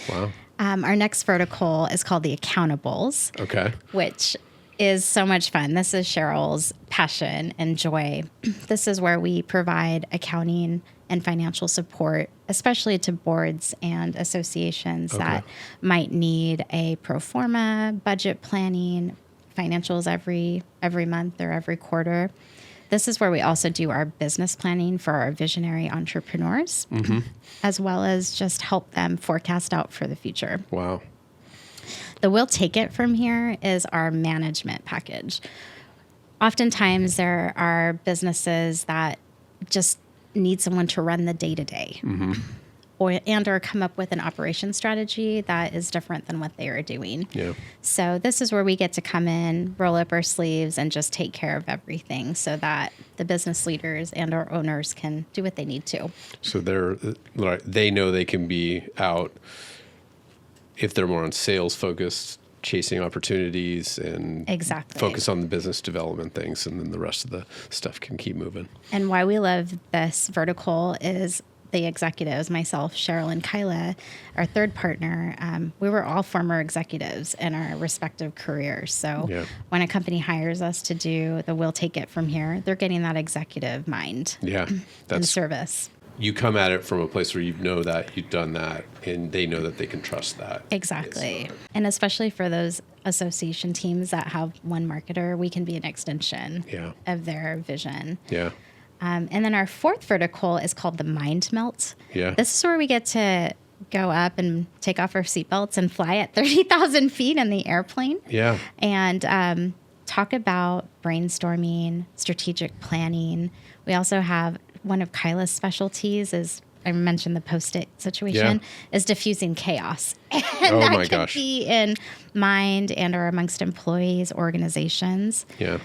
[SPEAKER 1] Wow. Our next vertical is called the accountables. Okay. Which is so much fun. This is Cheryl's passion and joy. This is where we provide accounting and financial support, especially to boards and associations that might need a pro forma, budget planning, financials every month or every quarter. This is where we also do our business planning for our visionary entrepreneurs, as well as just help them forecast out for the future. Wow. The we'll take it from here is our management package. Oftentimes there are businesses that just need someone to run the day-to-day or come up with an operation strategy that is different than what they are doing. Yeah. So this is where we get to come in, roll up our sleeves, and just take care of everything so that the business leaders and our owners can do what they need to.
[SPEAKER 2] So they know they can be out if they're more on sales focused, chasing opportunities and
[SPEAKER 1] Exactly.
[SPEAKER 2] focus on the business development things, and then the rest of the stuff can keep moving.
[SPEAKER 1] And why we love this vertical is the executives, myself, Cheryl, and Kyla, our third partner, we were all former executives in our respective careers. So when a company hires us to do the we'll take it from here, they're getting that executive mind and service.
[SPEAKER 2] You come at it from a place where you know that you've done that, and they know that they can trust that.
[SPEAKER 1] Exactly. And especially for those association teams that have one marketer, we can be an extension of their vision.
[SPEAKER 2] Yeah.
[SPEAKER 1] And then our fourth vertical is called the Mind Melt.
[SPEAKER 2] Yeah.
[SPEAKER 1] This is where we get to go up and take off our seatbelts and fly at 30,000 feet in the airplane.
[SPEAKER 2] Yeah.
[SPEAKER 1] And talk about brainstorming, strategic planning. We also have one of Kyla's specialties is, I mentioned the Post-it situation, is diffusing chaos. And that can be in mind and or amongst employees, organizations.
[SPEAKER 2] Yeah.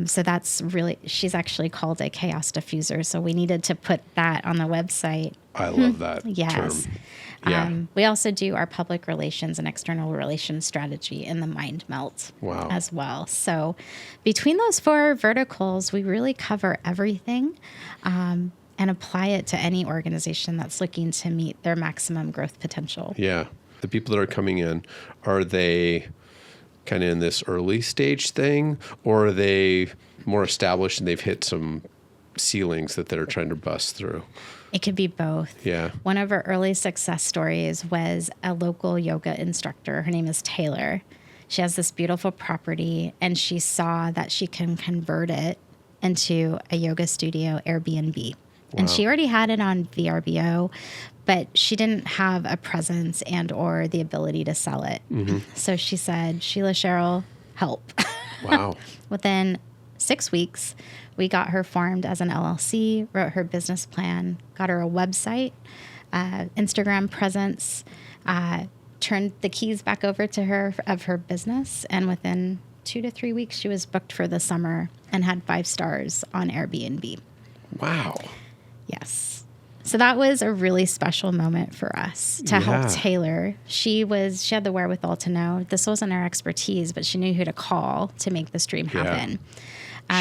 [SPEAKER 1] So that's really, she's actually called a chaos diffuser. So we needed to put that on the website.
[SPEAKER 2] I love that
[SPEAKER 1] Yes.
[SPEAKER 2] term. Yeah.
[SPEAKER 1] We also do our public relations and external relations strategy in the Mind Melt as well. So between those four verticals, we really cover everything and apply it to any organization that's looking to meet their maximum growth potential.
[SPEAKER 2] Yeah. The people that are coming in, are they kind of in this early stage thing, or are they more established and they've hit some ceilings that they're trying to bust through?
[SPEAKER 1] It could be both.
[SPEAKER 2] Yeah.
[SPEAKER 1] One of our early success stories was a local yoga instructor. Her name is Taylor. She has this beautiful property, and she saw that she can convert it into a yoga studio Airbnb. And she already had it on VRBO, but she didn't have a presence and or the ability to sell it. So she said, Sheila, Cheryl, help.
[SPEAKER 2] Wow.
[SPEAKER 1] Within 6 weeks, we got her formed as an LLC, wrote her business plan, got her a website, Instagram presence, turned the keys back over to her of her business. And within 2 to 3 weeks, she was booked for the summer and had 5 stars on Airbnb.
[SPEAKER 2] Wow.
[SPEAKER 1] Yes. So that was a really special moment for us to help Taylor. She had the wherewithal to know this wasn't her expertise, but she knew who to call to make this dream happen.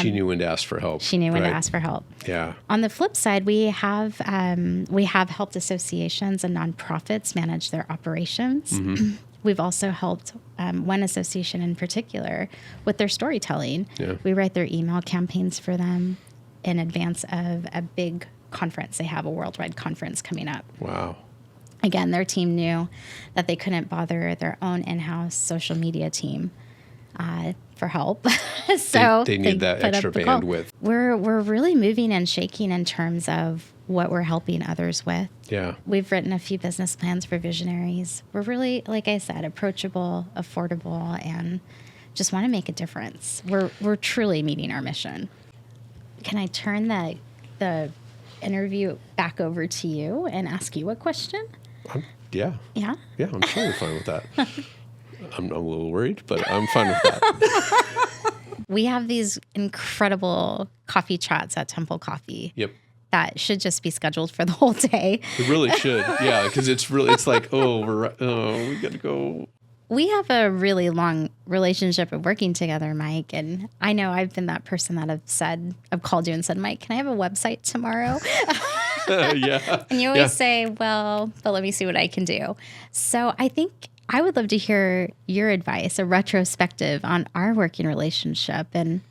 [SPEAKER 2] She knew when to ask for help.
[SPEAKER 1] She knew when to ask for help.
[SPEAKER 2] Yeah.
[SPEAKER 1] On the flip side, we have helped associations and nonprofits manage their operations. We've also helped one association in particular with their storytelling. Yeah. We write their email campaigns for them in advance of a big conference. They have a worldwide conference coming up.
[SPEAKER 2] Wow.
[SPEAKER 1] Again, their team knew that they couldn't bother their own in-house social media team for help. So
[SPEAKER 2] they need that extra bandwidth.
[SPEAKER 1] We're really moving and shaking in terms of what we're helping others with.
[SPEAKER 2] Yeah.
[SPEAKER 1] We've written a few business plans for visionaries. We're really, like I said, approachable, affordable, and just want to make a difference. We're truly meeting our mission. Can I turn the interview back over to you and ask you a question?
[SPEAKER 2] Yeah.
[SPEAKER 1] Yeah?
[SPEAKER 2] Yeah, I'm totally fine with that. I'm a little worried, but I'm fine with that.
[SPEAKER 1] We have these incredible coffee chats at Temple Coffee.
[SPEAKER 2] Yep.
[SPEAKER 1] That should just be scheduled for the whole day.
[SPEAKER 2] It really should. Yeah, because it's like, we got to go.
[SPEAKER 1] We have a really long relationship of working together, Mike. And I know I've been that person that I've called you and said, Mike, can I have a website tomorrow?
[SPEAKER 2] Yeah.
[SPEAKER 1] And you always say, well, but let me see what I can do. So I think I would love to hear your advice, a retrospective on our working relationship and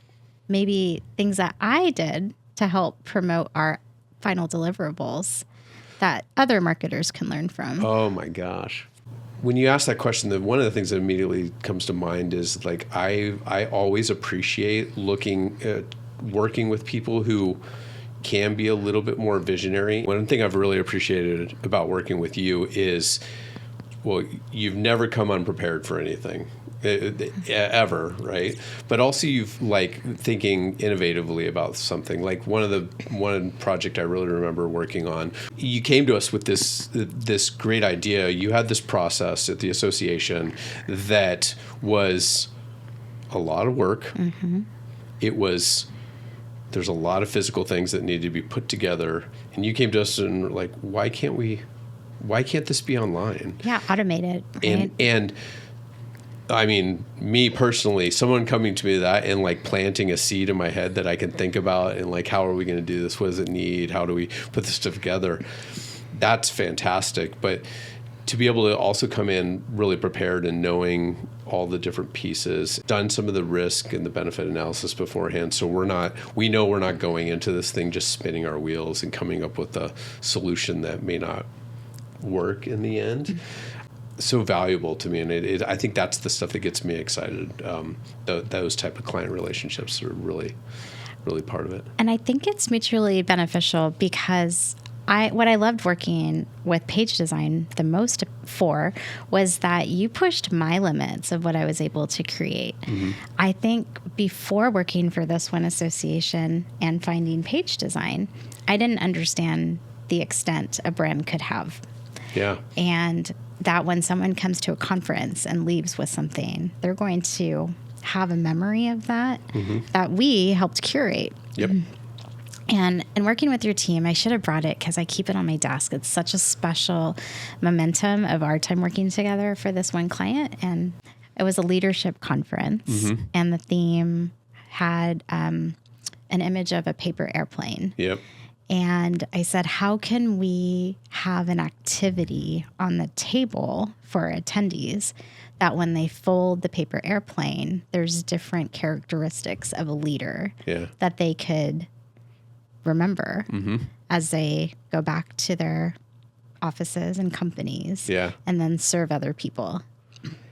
[SPEAKER 1] maybe things that I did to help promote our final deliverables that other marketers can learn from.
[SPEAKER 2] Oh my gosh. When you ask that question, one of the things that immediately comes to mind is like I always appreciate working with people who can be a little bit more visionary. One thing I've really appreciated about working with you is, well, you've never come unprepared for anything ever, right? But also you've thinking innovatively about something. Like one project I really remember working on, you came to us with this great idea. You had this process at the association that was a lot of work. Mm-hmm. There's a lot of physical things that needed to be put together, and you came to us and were like, why can't this be online?
[SPEAKER 1] Yeah, automated. Right?
[SPEAKER 2] And I mean, me personally, someone coming to me that and like planting a seed in my head that I can think about and like, how are we going to do this? What does it need? How do we put this stuff together? That's fantastic. But to be able to also come in really prepared and knowing all the different pieces, done some of the risk and the benefit analysis beforehand. So we know we're not going into this thing just spinning our wheels and coming up with a solution that may not work in the end. So valuable to me, and I think that's the stuff that gets me excited. Those type of client relationships are really, really part of it.
[SPEAKER 1] And I think it's mutually beneficial because what I loved working with Page Design the most for was that you pushed my limits of what I was able to create. Mm-hmm. I think before working for this one association and finding Page Design, I didn't understand the extent a brand could have.
[SPEAKER 2] Yeah.
[SPEAKER 1] And that when someone comes to a conference and leaves with something, they're going to have a memory of that that we helped curate.
[SPEAKER 2] Yep.
[SPEAKER 1] And working with your team, I should have brought it because I keep it on my desk. It's such a special momentum of our time working together for this one client. And it was a leadership conference, and the theme had an image of a paper airplane.
[SPEAKER 2] Yep.
[SPEAKER 1] And I said, how can we have an activity on the table for attendees that when they fold the paper airplane, there's different characteristics of a leader that they could remember as they go back to their offices and companies and then serve other people.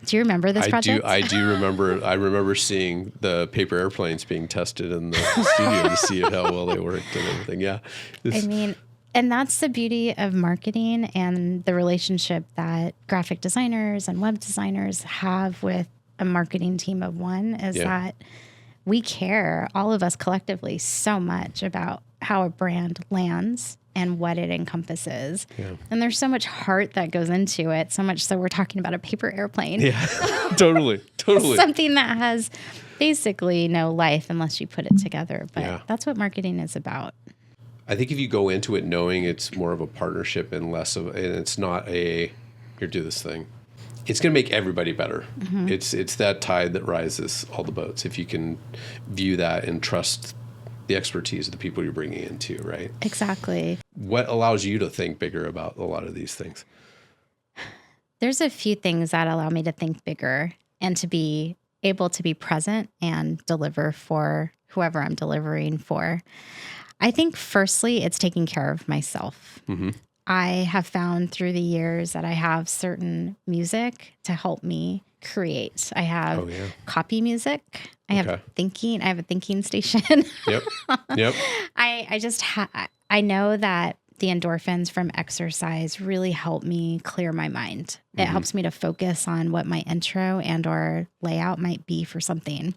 [SPEAKER 1] Do you remember this project?
[SPEAKER 2] I do remember. I remember seeing the paper airplanes being tested in the studio to see how well they worked and everything. Yeah.
[SPEAKER 1] I mean, and that's the beauty of marketing and the relationship that graphic designers and web designers have with a marketing team of one is that we care, all of us collectively, so much about how a brand lands and what it encompasses. Yeah. And there's so much heart that goes into it, so much so we're talking about a paper airplane.
[SPEAKER 2] Yeah, totally.
[SPEAKER 1] Something that has basically no life unless you put it together. But that's what marketing is about.
[SPEAKER 2] I think if you go into it knowing it's more of a partnership and and it's not here, do this thing, it's going to make everybody better. It's that tide that rises all the boats. If you can view that and trust the expertise of the people you're bringing into, right?
[SPEAKER 1] Exactly.
[SPEAKER 2] What allows you to think bigger about a lot of these things?
[SPEAKER 1] There's a few things that allow me to think bigger and to be able to be present and deliver for whoever I'm delivering for. I think firstly, it's taking care of myself. I have found through the years that I have certain music to help me create. I have copy music. I have thinking. I have a thinking station.
[SPEAKER 2] Yep.
[SPEAKER 1] I know that the endorphins from exercise really help me clear my mind. It helps me to focus on what my intro and or layout might be for something.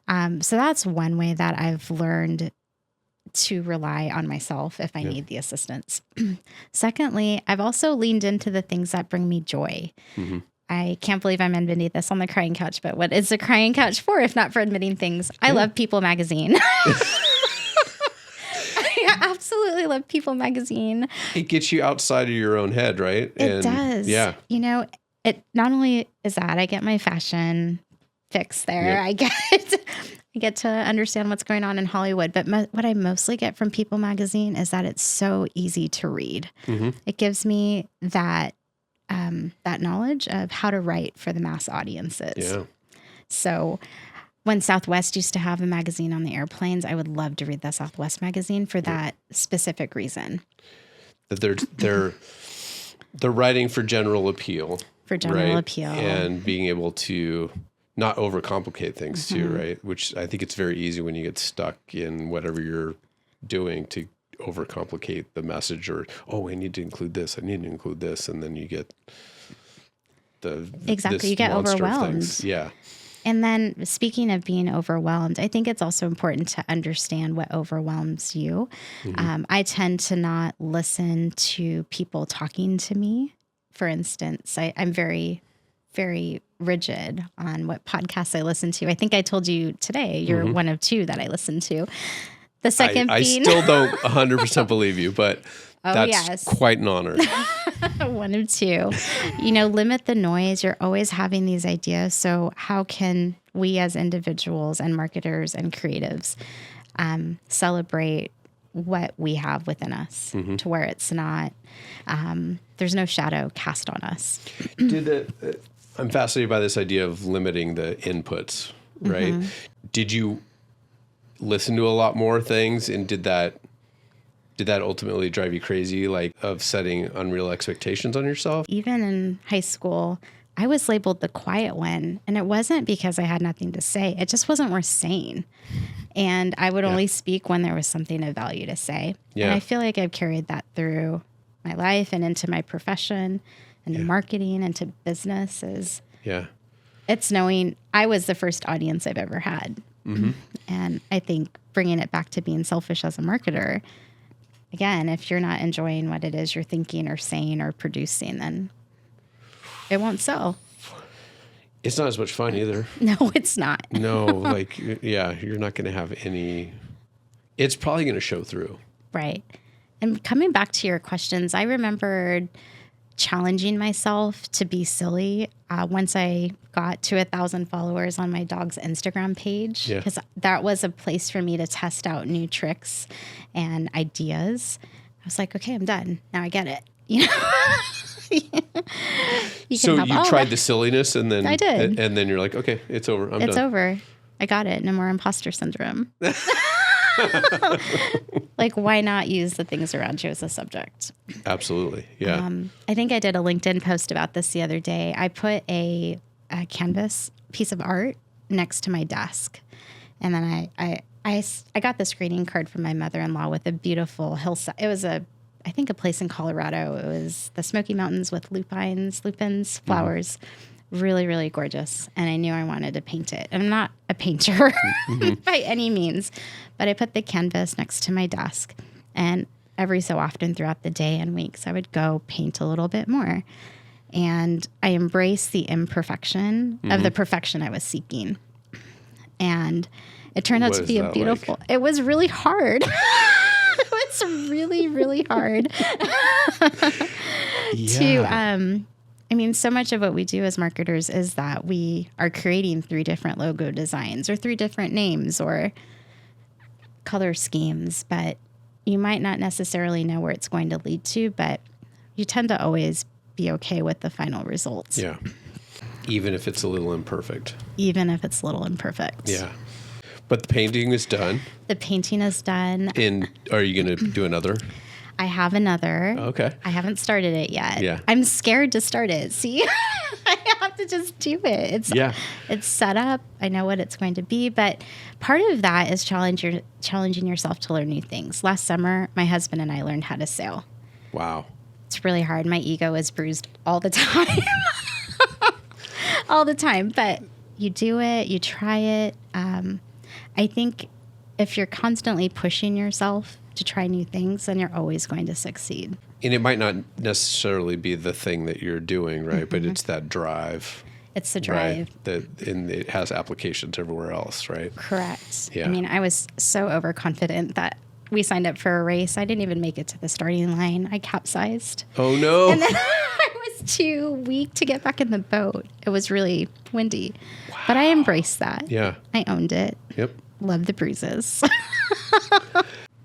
[SPEAKER 1] So that's one way that I've learned to rely on myself if I need the assistance. Secondly, I've also leaned into the things that bring me joy. I can't believe I'm admitting this on the crying couch, but what is the crying couch for if not for admitting things? I love People magazine. I absolutely love People magazine.
[SPEAKER 2] It gets you outside of your own head, right?
[SPEAKER 1] It does. Yeah. You know, it not only is that I get my fashion fix there. I get to understand what's going on in Hollywood. But what I mostly get from People magazine is that it's so easy to read. It gives me that knowledge of how to write for the mass audiences. Yeah. So when Southwest used to have a magazine on the airplanes, I would love to read the Southwest magazine for that specific reason.
[SPEAKER 2] That they're writing for general appeal.
[SPEAKER 1] For general appeal.
[SPEAKER 2] And being able to not overcomplicate things too, right? Which I think it's very easy when you get stuck in whatever you're doing to overcomplicate the message or, I need to include this, I need to include this. And then you get
[SPEAKER 1] you get overwhelmed.
[SPEAKER 2] Yeah.
[SPEAKER 1] And then speaking of being overwhelmed, I think it's also important to understand what overwhelms you. I tend to not listen to people talking to me. For instance, I'm very, very rigid on what podcasts I listen to. I think I told you today, you're one of two that I listen to. The second
[SPEAKER 2] I
[SPEAKER 1] being
[SPEAKER 2] still don't 100% believe you, but that's
[SPEAKER 1] yes.
[SPEAKER 2] quite an honor.
[SPEAKER 1] One of two. Limit the noise. You're always having these ideas. So how can we as individuals and marketers and creatives celebrate what we have within us to where it's not, there's no shadow cast on us.
[SPEAKER 2] I'm fascinated by this idea of limiting the inputs, right? Did you listen to a lot more things, and did that ultimately drive you crazy, like of setting unreal expectations on yourself?
[SPEAKER 1] Even in high school, I was labeled the quiet one, and it wasn't because I had nothing to say. It just wasn't worth saying. And I would only speak when there was something of value to say.
[SPEAKER 2] Yeah.
[SPEAKER 1] And I feel like I've carried that through my life and into my profession, into marketing, into businesses.
[SPEAKER 2] Yeah.
[SPEAKER 1] It's knowing I was the first audience I've ever had. And I think bringing it back to being selfish as a marketer, again, if you're not enjoying what it is you're thinking or saying or producing, then it won't sell.
[SPEAKER 2] It's not as much fun either.
[SPEAKER 1] No, it's not.
[SPEAKER 2] No, you're not going to have any. It's probably going to show through.
[SPEAKER 1] Right. And coming back to your questions, I remembered challenging myself to be silly once I got to 1,000 followers on my dog's Instagram page, because that was a place for me to test out new tricks and ideas. I was like, okay, I'm done. Now I get it.
[SPEAKER 2] So you tried the silliness, and then
[SPEAKER 1] I did.
[SPEAKER 2] And then you're like, okay, it's over. I'm done.
[SPEAKER 1] It's over. I got it. No more imposter syndrome. Like, why not use the things around you as a subject?
[SPEAKER 2] Absolutely. Yeah.
[SPEAKER 1] I think I did a LinkedIn post about this the other day. I put a canvas piece of art next to my desk. And then I got this greeting card from my mother-in-law with a beautiful hillside. It was I think a place in Colorado. It was the Smoky Mountains with lupins, flowers. Really, really gorgeous. And I knew I wanted to paint it. I'm not a painter by any means, but I put the canvas next to my desk. And every so often throughout the day and weeks, I would go paint a little bit more. And I embraced the imperfection of the perfection I was seeking. And it turned out to be a beautiful, it was really hard. It was really, really hard so much of what we do as marketers is that we are creating 3 different logo designs or 3 different names or color schemes, but you might not necessarily know where it's going to lead to, but you tend to always be okay with the final results.
[SPEAKER 2] Yeah. Even if it's a little imperfect.
[SPEAKER 1] Even if it's a little imperfect.
[SPEAKER 2] Yeah. But the painting is done.
[SPEAKER 1] The painting is done.
[SPEAKER 2] And are you going to do another?
[SPEAKER 1] I have another.
[SPEAKER 2] Okay.
[SPEAKER 1] I haven't started it yet.
[SPEAKER 2] Yeah.
[SPEAKER 1] I'm scared to start it. See, I have to just do it. It's set up. I know what it's going to be, but part of that is challenging yourself to learn new things. Last summer, my husband and I learned how to sail.
[SPEAKER 2] Wow.
[SPEAKER 1] It's really hard. My ego is bruised all the time. All the time. But you do it, you try it. I think if you're constantly pushing yourself to try new things, then you're always going to succeed.
[SPEAKER 2] And it might not necessarily be the thing that you're doing, right? But it's that drive.
[SPEAKER 1] It's the drive.
[SPEAKER 2] Right? And it has applications everywhere else, right?
[SPEAKER 1] Correct.
[SPEAKER 2] Yeah.
[SPEAKER 1] I mean, I was so overconfident that we signed up for a race. I didn't even make it to the starting line. I capsized.
[SPEAKER 2] Oh, no.
[SPEAKER 1] And then I was too weak to get back in the boat. It was really windy. Wow. But I embraced that.
[SPEAKER 2] Yeah.
[SPEAKER 1] I owned it.
[SPEAKER 2] Yep.
[SPEAKER 1] Love the bruises.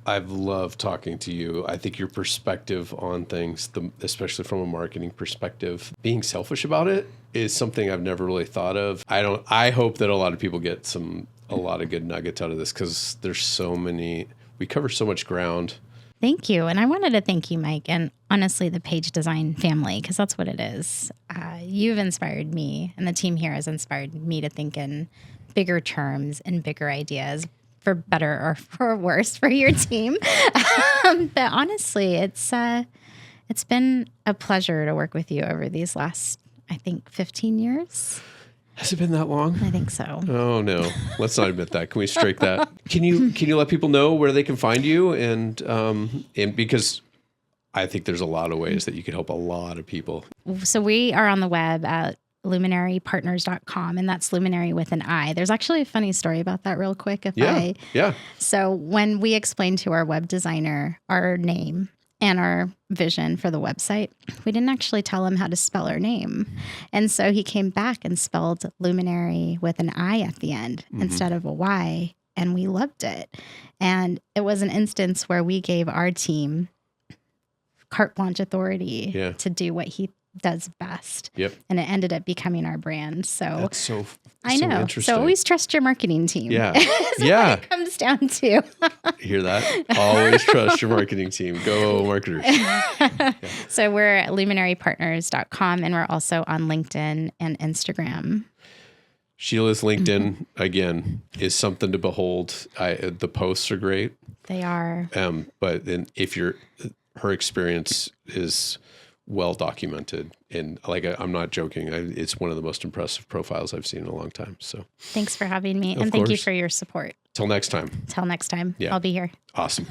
[SPEAKER 2] I've loved talking to you. I think your perspective on things, especially from a marketing perspective, being selfish about it is something I've never really thought of. I hope that a lot of people get a lot of good nuggets out of this, because there's so many, we cover so much ground.
[SPEAKER 1] Thank you. And I wanted to thank you, Mike, and honestly, the Page Design family, because that's what it is. You've inspired me, and the team here has inspired me to think in bigger terms and bigger ideas, for better or for worse for your team. But honestly, it's been a pleasure to work with you over these last, I think, 15 years.
[SPEAKER 2] Has it been that long?
[SPEAKER 1] I think so.
[SPEAKER 2] Oh, no. Let's not admit that. Can we strike that? Can you let people know where they can find you? And because I think there's a lot of ways that you could help a lot of people.
[SPEAKER 1] So we are on the web at luminaripartners.com, and that's luminary with an I. There's actually a funny story about that real quick. So when we explained to our web designer our name and our vision for the website, we didn't actually tell him how to spell our name. And so he came back and spelled luminary with an I at the end instead of a Y. And we loved it. And it was an instance where we gave our team carte blanche authority to do what he does best. And it ended up becoming our brand. So
[SPEAKER 2] that's so
[SPEAKER 1] I know.
[SPEAKER 2] Interesting.
[SPEAKER 1] So always trust your marketing team.
[SPEAKER 2] Yeah.
[SPEAKER 1] What it comes down to.
[SPEAKER 2] You hear that? Always trust your marketing team. Go marketers.
[SPEAKER 1] So we're at luminaripartners.com, and we're also on LinkedIn and Instagram.
[SPEAKER 2] Sheila's LinkedIn, again, is something to behold. The posts are great.
[SPEAKER 1] They are.
[SPEAKER 2] But then her experience is well documented. And I'm not joking. It's one of the most impressive profiles I've seen in a long time. So
[SPEAKER 1] thanks for having me.
[SPEAKER 2] Of
[SPEAKER 1] Thank you
[SPEAKER 2] course.
[SPEAKER 1] for your support.
[SPEAKER 2] Till next time.
[SPEAKER 1] I'll be here.
[SPEAKER 2] Awesome.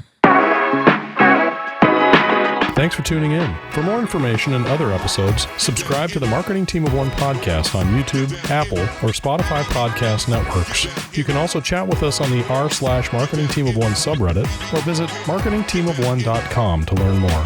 [SPEAKER 3] Thanks for tuning in. For more information and other episodes, subscribe to the Marketing Team of One podcast on YouTube, Apple, or Spotify podcast networks. You can also chat with us on the r/Marketing Team of One subreddit or visit marketingteamofone.com to learn more.